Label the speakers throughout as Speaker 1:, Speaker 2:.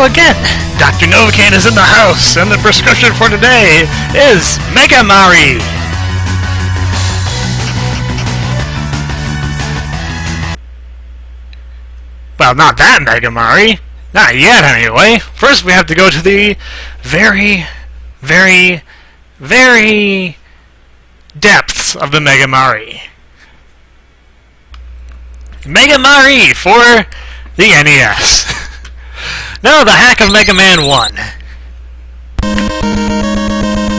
Speaker 1: Hello again! Dr. Novocaine is in the house, and the prescription for today is MegaMari! Well, not that MegaMari. Not yet, anyway. First we have to go to the very depths of the MegaMari. MegaMari for the NES. No, the hack of Mega Man 1.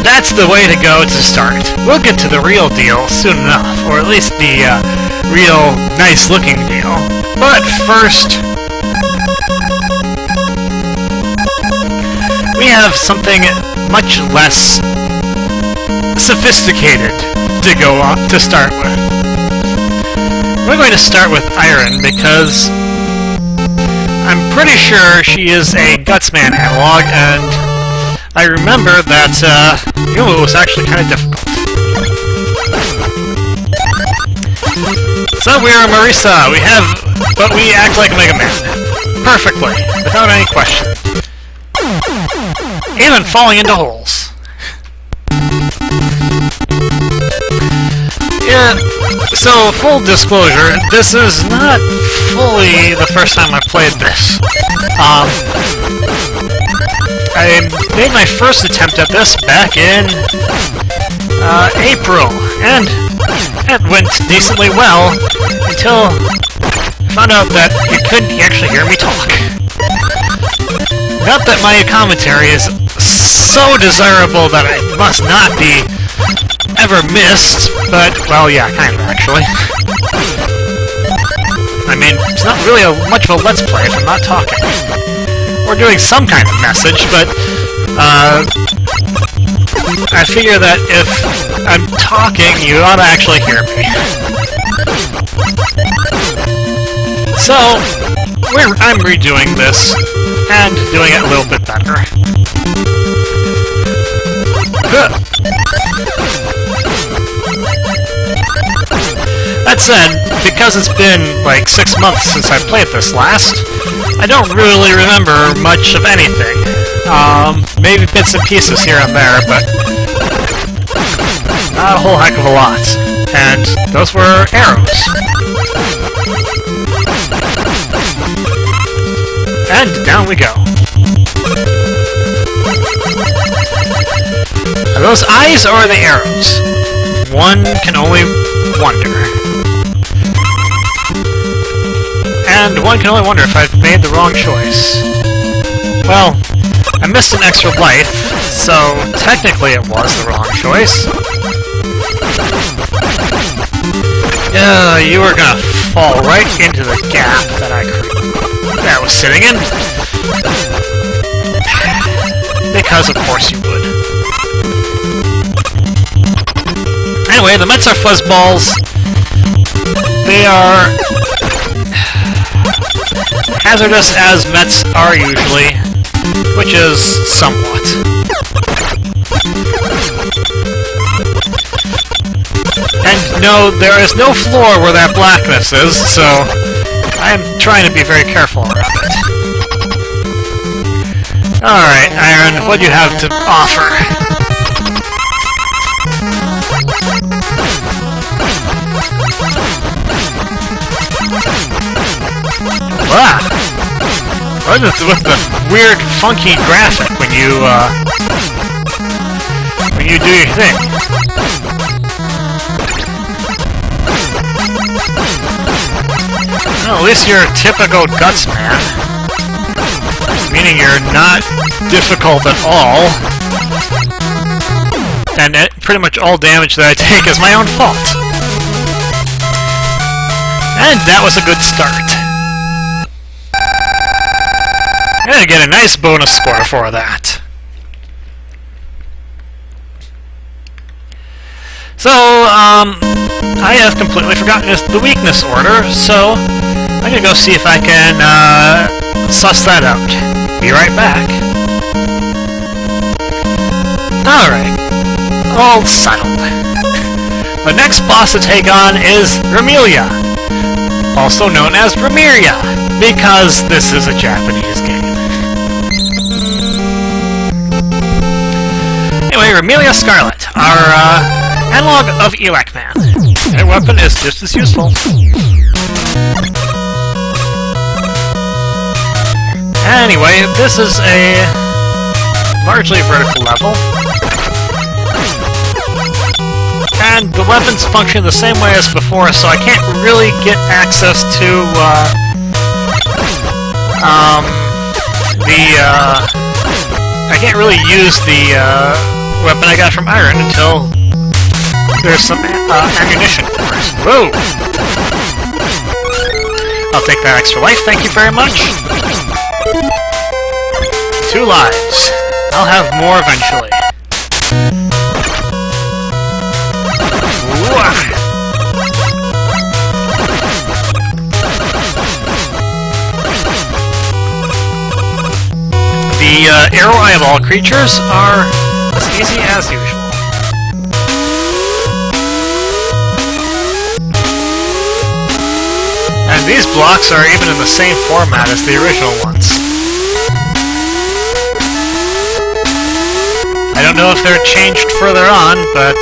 Speaker 1: That's the way to go to start. We'll get to the real deal soon enough, or at least the real nice-looking deal. But first, we have something much less sophisticated to go on to start with. We're going to start with Iron because I'm pretty sure she is a Gutsman analog, and I remember that it was actually kind of difficult. So we are Marisa. But we act like Mega Man perfectly, without any question, even falling into holes. Yeah, so full disclosure, this is not fully the first time I played this. I made my first attempt at this back in April, and it went decently well until I found out that you couldn't actually hear me talk. Not that my commentary is so desirable that it must not be ever missed, but, well, yeah, kind of, actually. I mean, it's not really much of a Let's Play if I'm not talking. We're doing some kind of message, but, I figure that if I'm talking, you ought to actually hear me. So, I'm redoing this, and doing it a little bit better. Good. That said, because it's been like 6 months since I played this last, I don't really remember much of anything. Maybe bits and pieces here and there, but not a whole heck of a lot. And those were arrows. And down we go. Are those eyes or are they arrows? One can only wonder. And one can only wonder if I've made the wrong choice. Well, I missed an extra life, so technically it was the wrong choice. You were gonna fall right into the gap that I was sitting in. Because of course you would. Anyway, the Mets are fuzzballs. They are hazardous as Mets are usually, which is somewhat. And no, there is no floor where that blackness is, so I'm trying to be very careful around it. Alright, Iron, what do you have to offer? Ah! What is with the weird, funky graphic when you do your thing? Well, at least you're a typical Gutsman. Meaning you're not difficult at all. And pretty much all damage that I take is my own fault. And that was a good start. I'm gonna get a nice bonus score for that. So, I have completely forgotten the weakness order, so I'm gonna go see if I can suss that out. Be right back. Alright. All settled. The next boss to take on is Remilia, also known as Remiria, because this is a Japanese game. Scarlet, our analog of Elec Man. Their weapon is just as useful. Anyway, this is a largely vertical level. And the weapons function the same way as before, so I can't really get access to I can't really use the weapon I got from Iron until there's some ammunition for it. Whoa! I'll take that extra life, thank you very much. 2 lives. I'll have more eventually. The arrow eyeball creatures are as easy as usual. And these blocks are even in the same format as the original ones. I don't know if they're changed further on, but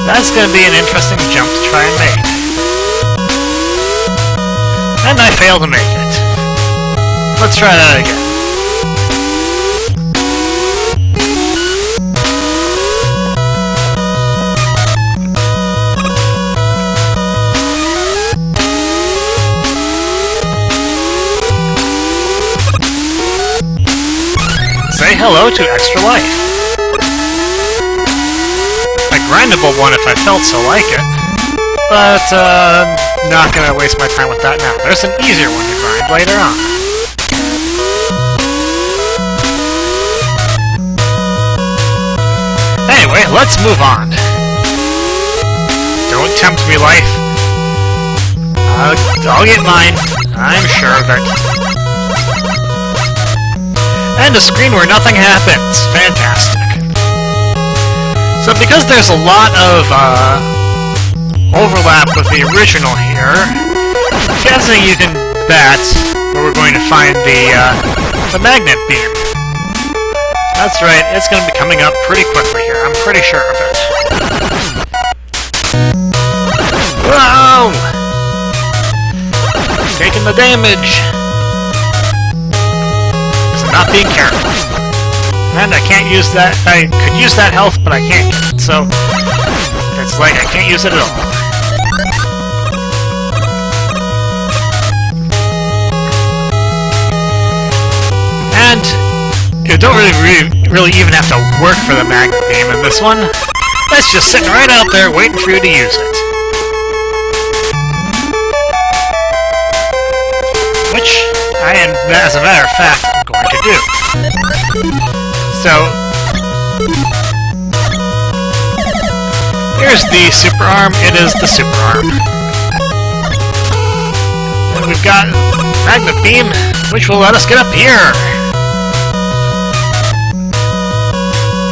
Speaker 1: that's going to be an interesting jump to try and make. And I failed to make it. Let's try that again. Say hello to extra life. A grindable one if I felt so like it. But, not gonna waste my time with that now. There's an easier one to grind later on. Anyway, let's move on. Don't tempt me, life. I'll get mine. I'm sure of it. And a screen where nothing happens. Fantastic. So because there's a lot of overlap with the original here, I'm guessing you can bet where we're going to find the magnet beam. That's right, it's going to be coming up pretty quickly here, I'm pretty sure of it. Whoa! Taking the damage! Because I'm not being careful. And I can't use that, I could use that health, but I can't use it, so it's like I can't use it at all. And you don't really even have to work for the magnet beam in this one. That's just sitting right out there waiting for you to use it. Which I am, as a matter of fact, I'm going to do. So, here's the super arm. It is the super arm. And we've got magnet beam, which will let us get up here.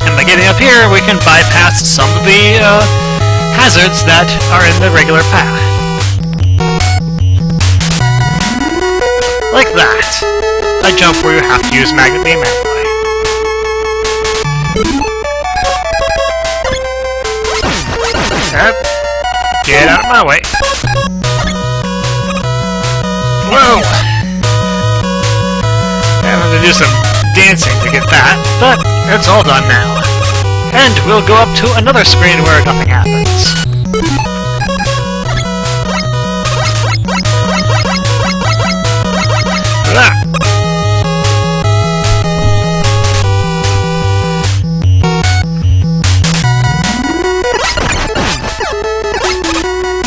Speaker 1: And by getting up here, we can bypass some of the hazards that are in the regular path. Like that. A jump where you have to use magnet beam anyway. Get out of my way. Whoa! I have to do some dancing to get that, but it's all done now. And we'll go up to another screen where nothing happens. Ah.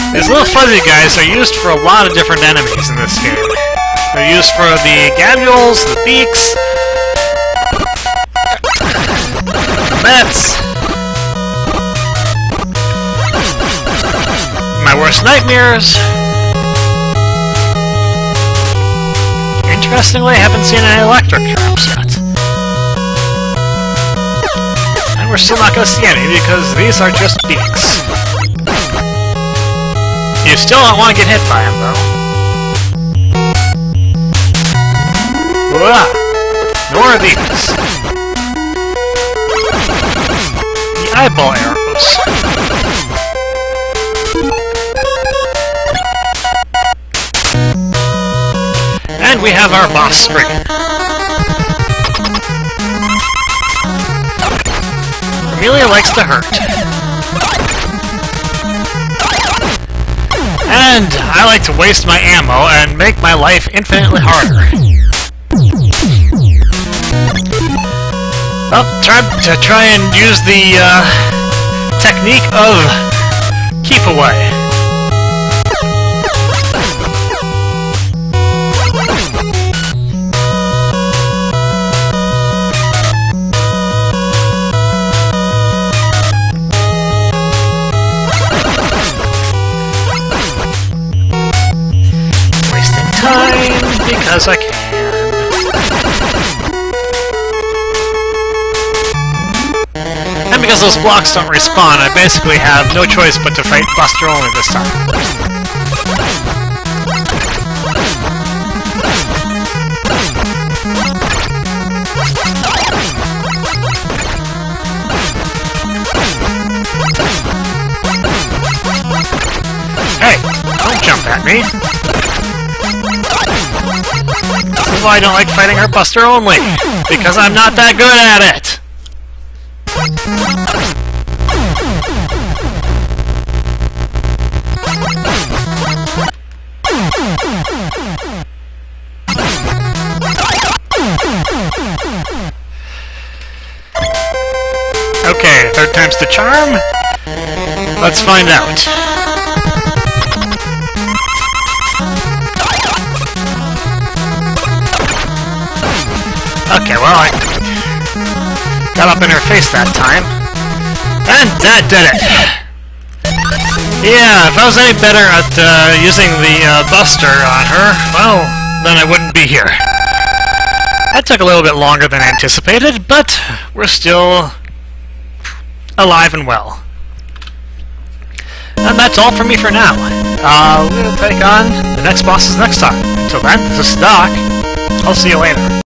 Speaker 1: These little fuzzy guys are used for a lot of different enemies in this game. They're used for the gabules, the beaks, the bats, my worst nightmares. Interestingly, I haven't seen any electric traps yet. And we're still not going to see any because these are just beaks. You still don't want to get hit by them, though. Voila! Nor are these. The eyeball arrows. And we have our boss spriggan. Amelia likes to hurt. And I like to waste my ammo and make my life infinitely harder. Well, try and use the technique of keep away. Because I can. And because those blocks don't respawn, I basically have no choice but to fight Buster only this time. Hey, don't jump at me. This is why I don't like fighting her Buster only, because I'm not that good at it! Okay, third time's the charm? Let's find out. Okay, well, I got up in her face that time. And that did it! Yeah, if I was any better at using the Buster on her, well, then I wouldn't be here. That took a little bit longer than anticipated, but we're still alive and well. And that's all from me for now. We'll take on the next bosses next time. Until then, this is Doc. I'll see you later.